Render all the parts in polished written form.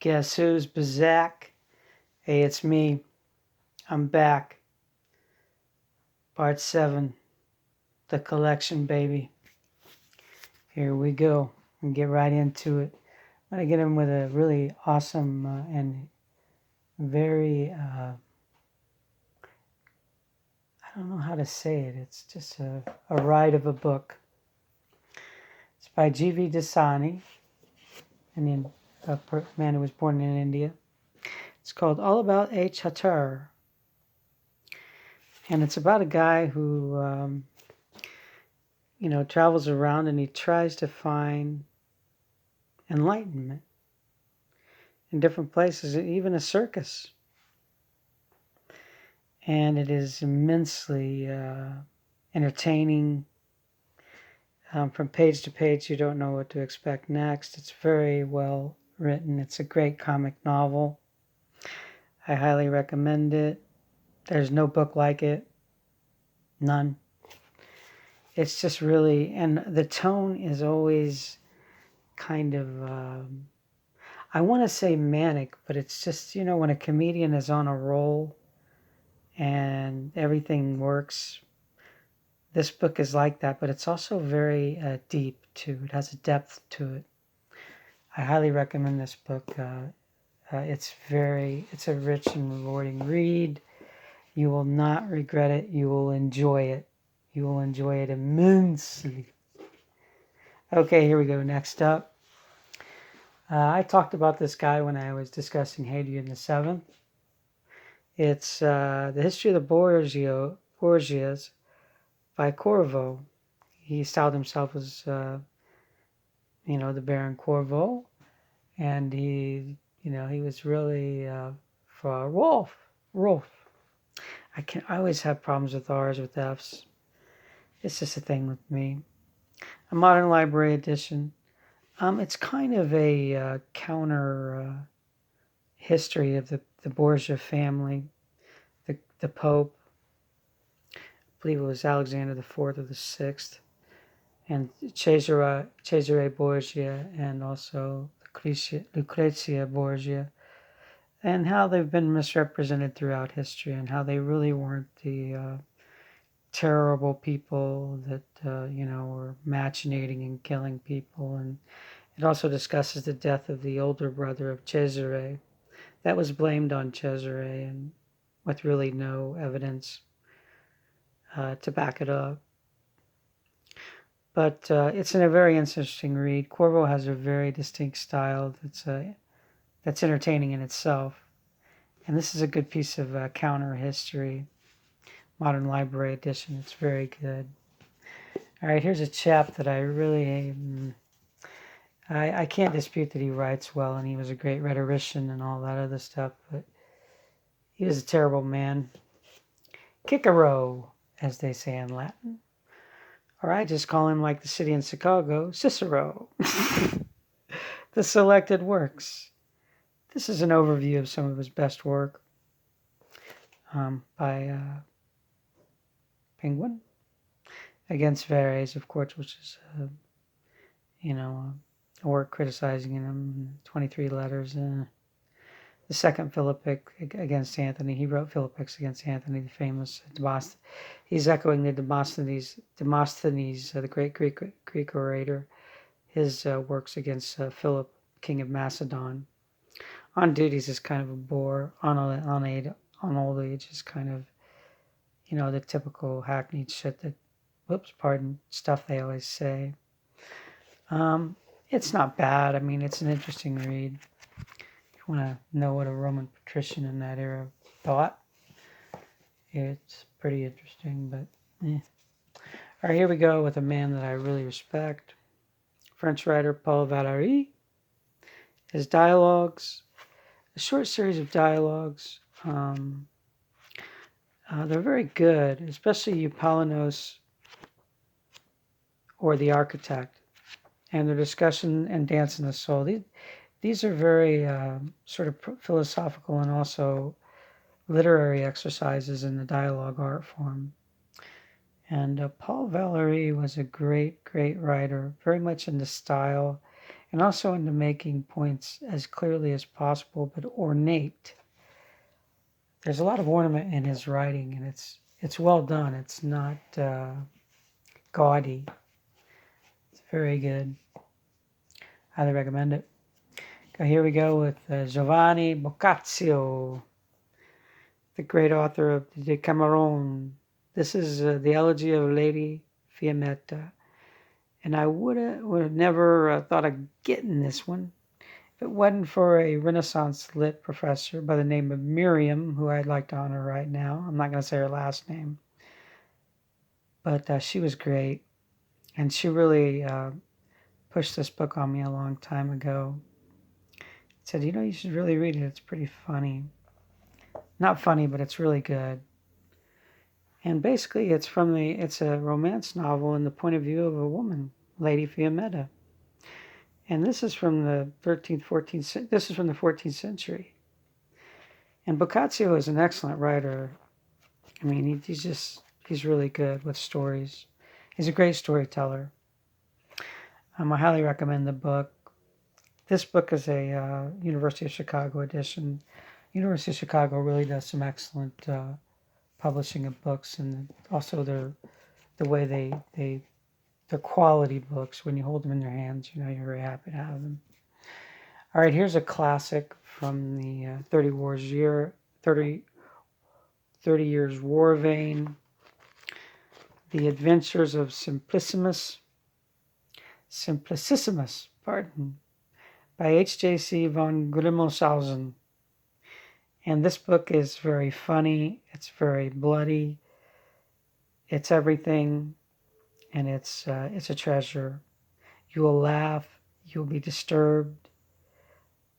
Guess who's back? Hey, it's me. I'm back. Part 7. The collection, baby. Here we go. And get right into it. I'm going to get in with a really awesome and very, I don't know how to say it. It's just a ride of a book. It's by G.V. Dasani, a man who was born in India. It's called All About a Chatur. And it's about a guy who, travels around and he tries to find enlightenment in different places, even a circus. And it is immensely entertaining. From page to page, you don't know what to expect next. It's very well written. It's a great comic novel. I highly recommend it. There's no book like it. None. It's just really, and the tone is always kind of, I want to say manic, but it's just, when a comedian is on a roll and everything works. This book is like that, but it's also very deep too. It has a depth to it. I highly recommend this book. It's a rich and rewarding read. You will not regret it. You will enjoy it. You will enjoy it immensely. Okay, here we go. Next up. I talked about this guy when I was discussing Hadrian VII. It's the history of the Borgias by Corvo. He styled himself as, the Baron Corvo, and he was really for Rolf. I always have problems with R's with F's. It's just a thing with me. A modern library edition. It's kind of a counter history of the Borgia family, the Pope. I believe it was Alexander IV or the VI, and Cesare Borgia, and also Lucrezia Borgia, and how they've been misrepresented throughout history, and how they really weren't the terrible people that were machinating and killing people. And it also discusses the death of the older brother of Cesare. That was blamed on Cesare, and with really no evidence to back it up. But it's a very interesting read. Corvo has a very distinct style that's entertaining in itself. And this is a good piece of counter history, modern library edition. It's very good. All right, here's a chap that I really, I can't dispute that he writes well, and he was a great rhetorician and all that other stuff, but he was a terrible man. Cicero, as they say in Latin. Or I just call him, like the city in Chicago, Cicero. The selected works. This is an overview of some of his best work by Penguin. Against Verres, of course, which is, a work criticizing him, 23 letters. The second Philippic against Anthony. He wrote Philippics against Anthony, the famous Demosthenes. He's echoing the Demosthenes, the great Greek orator, his works against Philip, king of Macedon. On Duties is kind of a bore. On Old Age is kind of, the typical hackneyed shit stuff they always say. It's not bad. I mean, it's an interesting read. If you want to know what a Roman patrician in that era thought, it's pretty interesting, but All right, here we go with a man that I really respect. French writer Paul Valéry. His dialogues, a short series of dialogues, they're very good, especially Eupalinos or The Architect, and their discussion and Dance in the Soul. These are very sort of philosophical and also literary exercises in the dialogue art form. And Paul Valéry was a great, great writer, very much in the style and also into making points as clearly as possible, but ornate. There's a lot of ornament in his writing, and it's well done. It's not gaudy. It's very good. Highly recommend it. Here we go with Giovanni Boccaccio, the great author of the Decameron. This is the Elegy of Lady Fiammetta. And I would have never thought of getting this one if it wasn't for a Renaissance lit professor by the name of Miriam, who I'd like to honor right now. I'm not going to say her last name. But she was great. And she really pushed this book on me a long time ago. Said, you should really read it. It's pretty funny. Not funny, but it's really good. And basically, it's a romance novel in the point of view of a woman, Lady Fiammetta. And this is from the 14th century. And Boccaccio is an excellent writer. I mean, he's really good with stories. He's a great storyteller. I highly recommend the book. This book is a University of Chicago edition. University of Chicago really does some excellent publishing of books, and also the way they're quality books. When you hold them in your hands, you're very happy to have them. All right, here's a classic from the 30 Years War vein. The Adventures of Simplicissimus, by H.J.C. von Grimmelshausen. And this book is very funny, it's very bloody, it's everything, and it's a treasure. You will laugh, you'll be disturbed,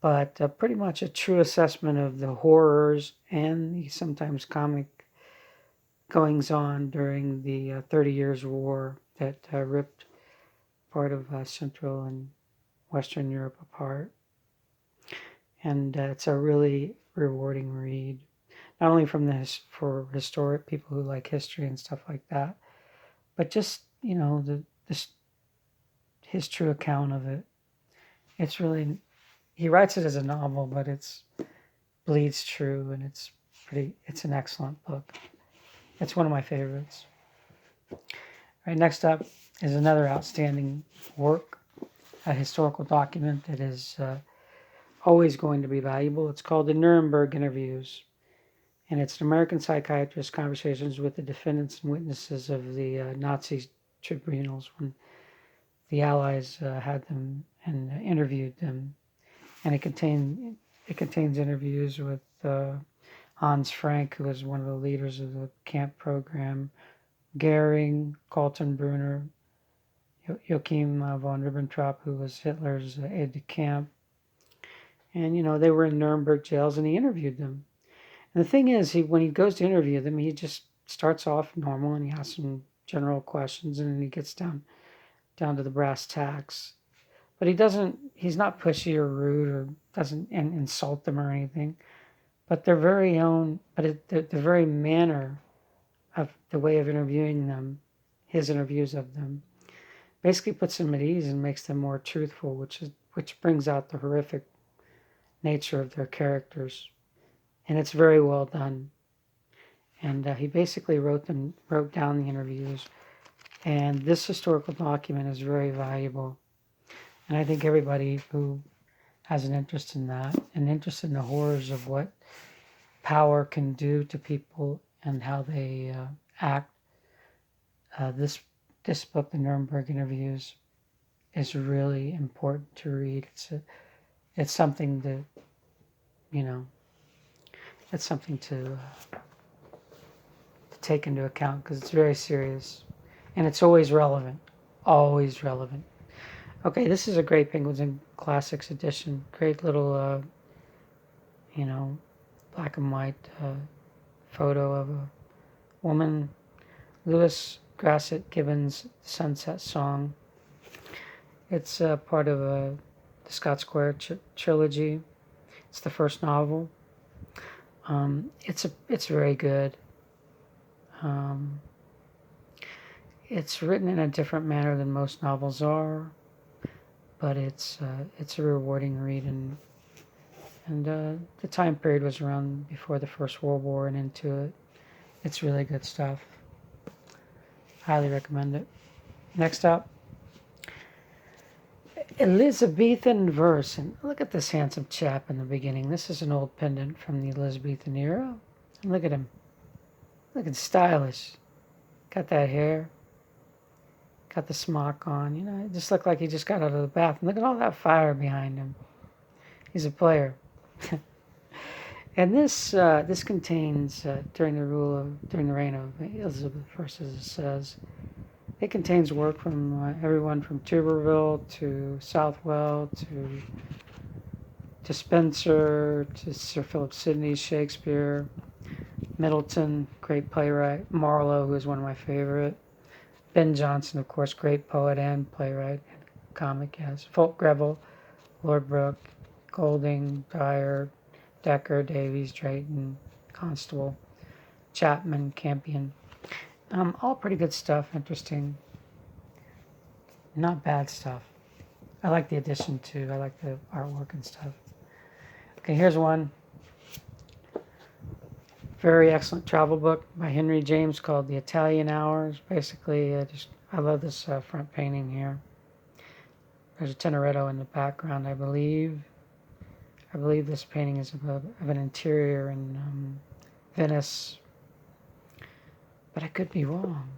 but pretty much a true assessment of the horrors and the sometimes comic goings on during the 30 Years War that ripped part of Central and Western Europe apart. And it's a really rewarding read, not only for historic people who like history and stuff like that, but just his true account of it. It's really, he writes it as a novel, but it's bleeds true, and it's an excellent book. It's one of my favorites. All right, next up is another outstanding work, a historical document that is always going to be valuable. It's called The Nuremberg Interviews, and it's an American psychiatrist's conversations with the defendants and witnesses of the Nazi tribunals when the Allies had them and interviewed them. And it contains interviews with Hans Frank, who was one of the leaders of the camp program, Goering, Kaltenbrunner, Joachim von Ribbentrop, who was Hitler's aide-de-camp. And, they were in Nuremberg jails, and he interviewed them. And the thing is, when he goes to interview them, he just starts off normal, and he asks them general questions, and then he gets down to the brass tacks. But he's not pushy or rude or doesn't insult them or anything. But their very manner of the way of interviewing them, his interviews of them, basically puts them at ease and makes them more truthful, which brings out the horrific nature of their characters. And it's very well done. And he basically wrote down the interviews. And this historical document is very valuable. And I think everybody who has an interest in that, an interest in the horrors of what power can do to people and how they act, this book, The Nuremberg Interviews, is really important to read. It's something that, it's something to take into account, because it's very serious, and it's always relevant. Okay, this is a great Penguins and Classics edition. Great little, black and white photo of a woman. Lewis Grassett Gibbons' Sunset Song. It's part of the Scott Square trilogy. It's the first novel. It's very good. It's written in a different manner than most novels are, but it's a rewarding read, and the time period was around before the First World War and into it. It's really good stuff. Highly recommend it. Next up, Elizabethan verse. And look at this handsome chap in the beginning. This is an old pendant from the Elizabethan era. And look at him. Looking stylish. Got that hair. Got the smock on. You know, it just looked like he just got out of the bath. And look at all that fire behind him. He's a player. And this contains during the reign of Elizabeth I, as it says, it contains work from everyone from Tuberville to Southwell to Spenser to Sir Philip Sidney, Shakespeare, Middleton, great playwright, Marlowe, who is one of my favorite, Ben Jonson, of course, great poet and playwright, and comic, yes, Fulk Greville, Lord Brooke, Golding, Dyer, Decker, Davies, Drayton, Constable, Chapman, Campion. All pretty good stuff, interesting. Not bad stuff. I like the addition too. I like the artwork and stuff. Okay, here's one. Very excellent travel book by Henry James called The Italian Hours. Basically, I love this front painting here. There's a Teneretto in the background, I believe. I believe this painting is of an interior in Venice, but I could be wrong.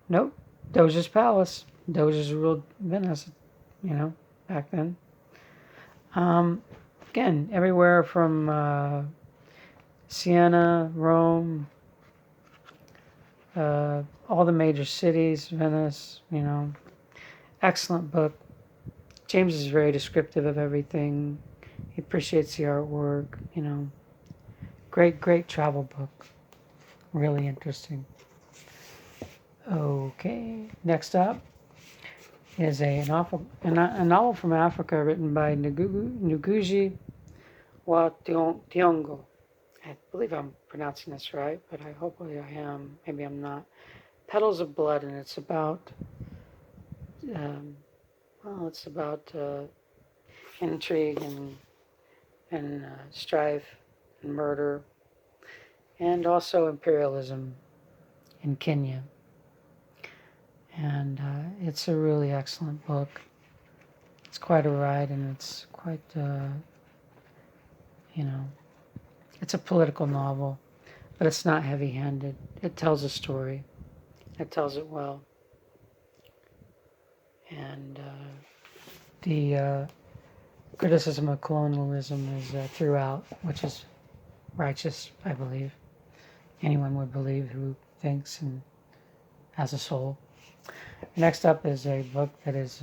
Nope, Doge's Palace. Doge's ruled Venice, you know, back then. Again, everywhere from Siena, Rome, all the major cities, Venice, you know. Excellent book. James is very descriptive of everything. He appreciates the artwork, you know. Great travel book. Really interesting. Okay, next up is a novel from Africa written by Ngugi wa Thiong'o. I believe I'm pronouncing this right, but hopefully I am. Maybe I'm not. Petals of Blood, and it's about intrigue and strife and murder, and also imperialism in Kenya. And it's a really excellent book. It's quite a ride, and it's quite, it's a political novel, but it's not heavy-handed. It tells a story. It tells it well. And the criticism of colonialism is throughout, which is righteous, I believe. Anyone would believe who thinks and has a soul. Next up is a book that is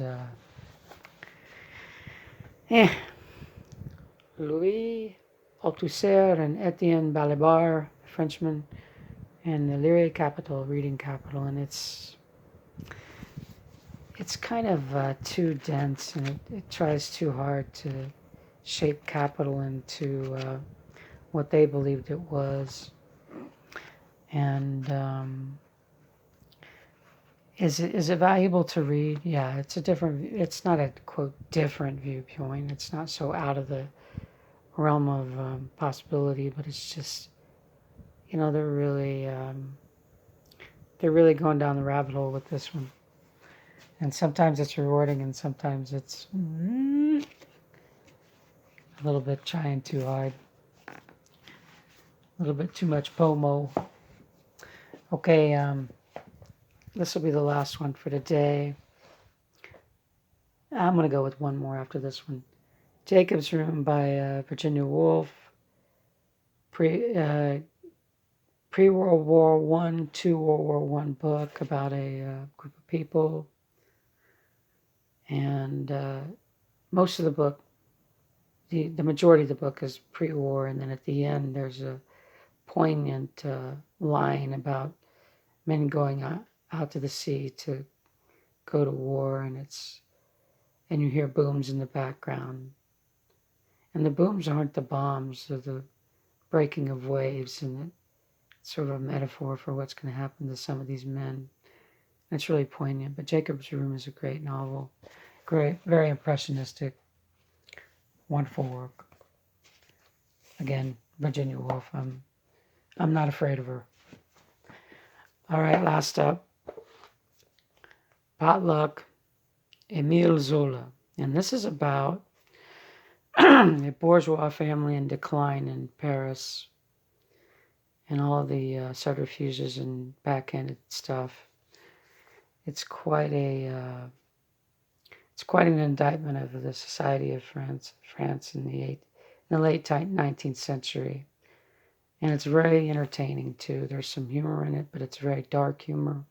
Louis Althusser and Etienne Balibar, Frenchman, and the Lyre Capital, Reading Capital, and it's kind of too dense, and it tries too hard to shape capital into what they believed it was. And is it valuable to read? Yeah, it's not a quote different viewpoint. It's not so out of the realm of possibility, but it's just, you know, they're really going down the rabbit hole with this one. And sometimes it's rewarding, and sometimes it's a little bit trying too hard. A little bit too much FOMO. Okay, this will be the last one for today. I'm going to go with one more after this one. Jacob's Room by Virginia Woolf. Pre-World War I to World War I book about a group of people. And most of the book, the majority of the book is pre-war, and then at the end there's a poignant line about men going out to the sea to go to war, and you hear booms in the background. And the booms aren't the bombs, they're the breaking of waves, and it's sort of a metaphor for what's going to happen to some of these men It's really poignant. But Jacob's Room is a great novel. Great, very impressionistic, wonderful work. Again, Virginia Woolf. I'm not afraid of her. All right, last up, Potluck, Émile Zola. And this is about a bourgeois family in decline in Paris and all the subterfuges and backhanded stuff. It's quite an indictment of the society of France in the late 19th century. And it's very entertaining too. There's some humor in it, but it's very dark humor.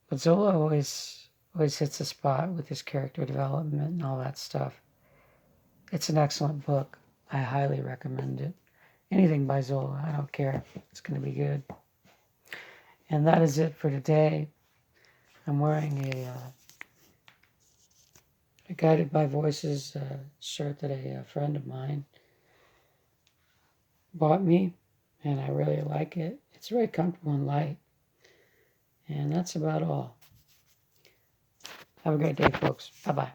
But Zola always hits the spot with his character development and all that stuff. It's an excellent book. I highly recommend it. Anything by Zola, I don't care. It's going to be good. And that is it for today. I'm wearing a Guided by Voices shirt that a friend of mine bought me, and I really like it. It's very comfortable and light. And that's about all. Have a great day, folks. Bye-bye.